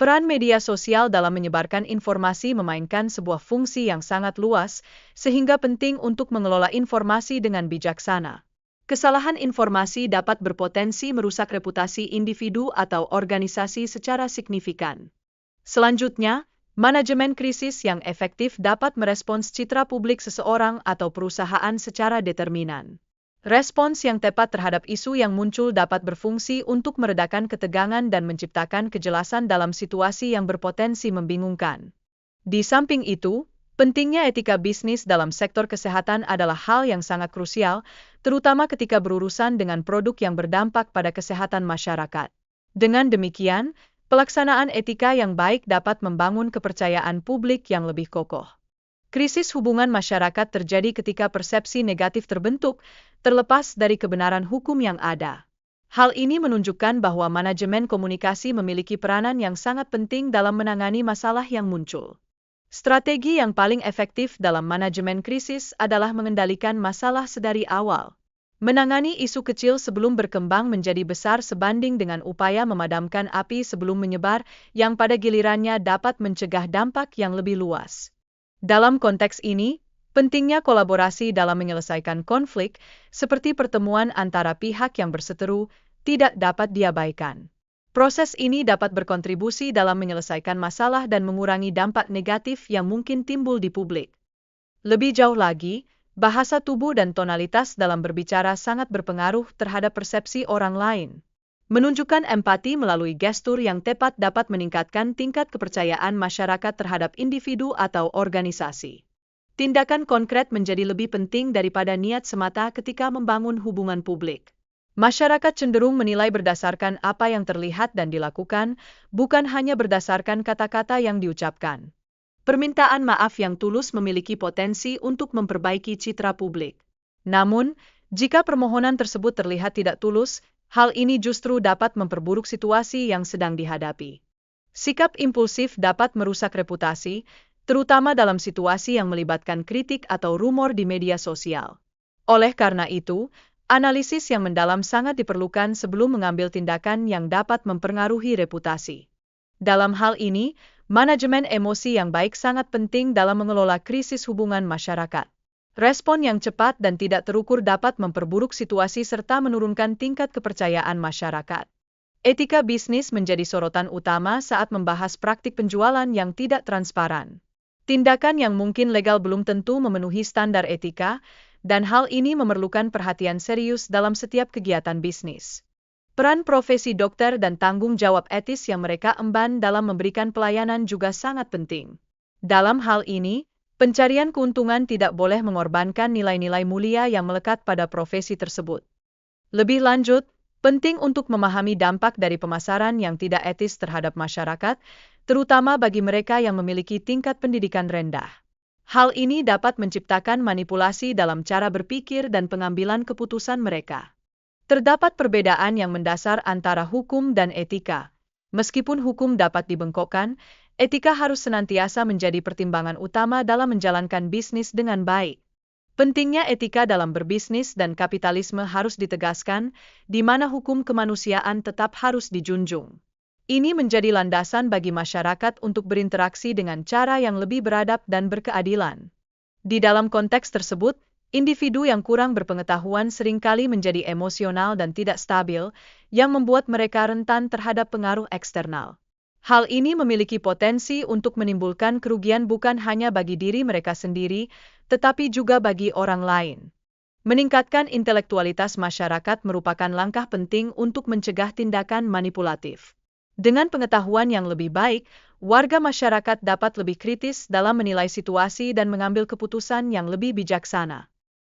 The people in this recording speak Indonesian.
Peran media sosial dalam menyebarkan informasi memainkan sebuah fungsi yang sangat luas, sehingga penting untuk mengelola informasi dengan bijaksana. Kesalahan informasi dapat berpotensi merusak reputasi individu atau organisasi secara signifikan. Selanjutnya, manajemen krisis yang efektif dapat merespons citra publik seseorang atau perusahaan secara determinan. Respons yang tepat terhadap isu yang muncul dapat berfungsi untuk meredakan ketegangan dan menciptakan kejelasan dalam situasi yang berpotensi membingungkan. Di samping itu, pentingnya etika bisnis dalam sektor kesehatan adalah hal yang sangat krusial, terutama ketika berurusan dengan produk yang berdampak pada kesehatan masyarakat. Dengan demikian, pelaksanaan etika yang baik dapat membangun kepercayaan publik yang lebih kokoh. Krisis hubungan masyarakat terjadi ketika persepsi negatif terbentuk, terlepas dari kebenaran hukum yang ada. Hal ini menunjukkan bahwa manajemen komunikasi memiliki peranan yang sangat penting dalam menangani masalah yang muncul. Strategi yang paling efektif dalam manajemen krisis adalah mengendalikan masalah sedari awal. Menangani isu kecil sebelum berkembang menjadi besar sebanding dengan upaya memadamkan api sebelum menyebar, yang pada gilirannya dapat mencegah dampak yang lebih luas. Dalam konteks ini, pentingnya kolaborasi dalam menyelesaikan konflik, seperti pertemuan antara pihak yang berseteru, tidak dapat diabaikan. Proses ini dapat berkontribusi dalam menyelesaikan masalah dan mengurangi dampak negatif yang mungkin timbul di publik. Lebih jauh lagi, bahasa tubuh dan tonalitas dalam berbicara sangat berpengaruh terhadap persepsi orang lain. Menunjukkan empati melalui gestur yang tepat dapat meningkatkan tingkat kepercayaan masyarakat terhadap individu atau organisasi. Tindakan konkret menjadi lebih penting daripada niat semata ketika membangun hubungan publik. Masyarakat cenderung menilai berdasarkan apa yang terlihat dan dilakukan, bukan hanya berdasarkan kata-kata yang diucapkan. Permintaan maaf yang tulus memiliki potensi untuk memperbaiki citra publik. Namun, jika permohonan tersebut terlihat tidak tulus, hal ini justru dapat memperburuk situasi yang sedang dihadapi. Sikap impulsif dapat merusak reputasi, terutama dalam situasi yang melibatkan kritik atau rumor di media sosial. Oleh karena itu, analisis yang mendalam sangat diperlukan sebelum mengambil tindakan yang dapat mempengaruhi reputasi. Dalam hal ini, manajemen emosi yang baik sangat penting dalam mengelola krisis hubungan masyarakat. Respon yang cepat dan tidak terukur dapat memperburuk situasi serta menurunkan tingkat kepercayaan masyarakat. Etika bisnis menjadi sorotan utama saat membahas praktik penjualan yang tidak transparan. Tindakan yang mungkin legal belum tentu memenuhi standar etika, dan hal ini memerlukan perhatian serius dalam setiap kegiatan bisnis. Peran profesi dokter dan tanggung jawab etis yang mereka emban dalam memberikan pelayanan juga sangat penting. Dalam hal ini, pencarian keuntungan tidak boleh mengorbankan nilai-nilai mulia yang melekat pada profesi tersebut. Lebih lanjut, penting untuk memahami dampak dari pemasaran yang tidak etis terhadap masyarakat, terutama bagi mereka yang memiliki tingkat pendidikan rendah. Hal ini dapat menciptakan manipulasi dalam cara berpikir dan pengambilan keputusan mereka. Terdapat perbedaan yang mendasar antara hukum dan etika. Meskipun hukum dapat dibengkokkan, etika harus senantiasa menjadi pertimbangan utama dalam menjalankan bisnis dengan baik. Pentingnya etika dalam berbisnis dan kapitalisme harus ditegaskan, di mana hukum kemanusiaan tetap harus dijunjung. Ini menjadi landasan bagi masyarakat untuk berinteraksi dengan cara yang lebih beradab dan berkeadilan. Di dalam konteks tersebut, individu yang kurang berpengetahuan seringkali menjadi emosional dan tidak stabil, yang membuat mereka rentan terhadap pengaruh eksternal. Hal ini memiliki potensi untuk menimbulkan kerugian bukan hanya bagi diri mereka sendiri, tetapi juga bagi orang lain. Meningkatkan intelektualitas masyarakat merupakan langkah penting untuk mencegah tindakan manipulatif. Dengan pengetahuan yang lebih baik, warga masyarakat dapat lebih kritis dalam menilai situasi dan mengambil keputusan yang lebih bijaksana.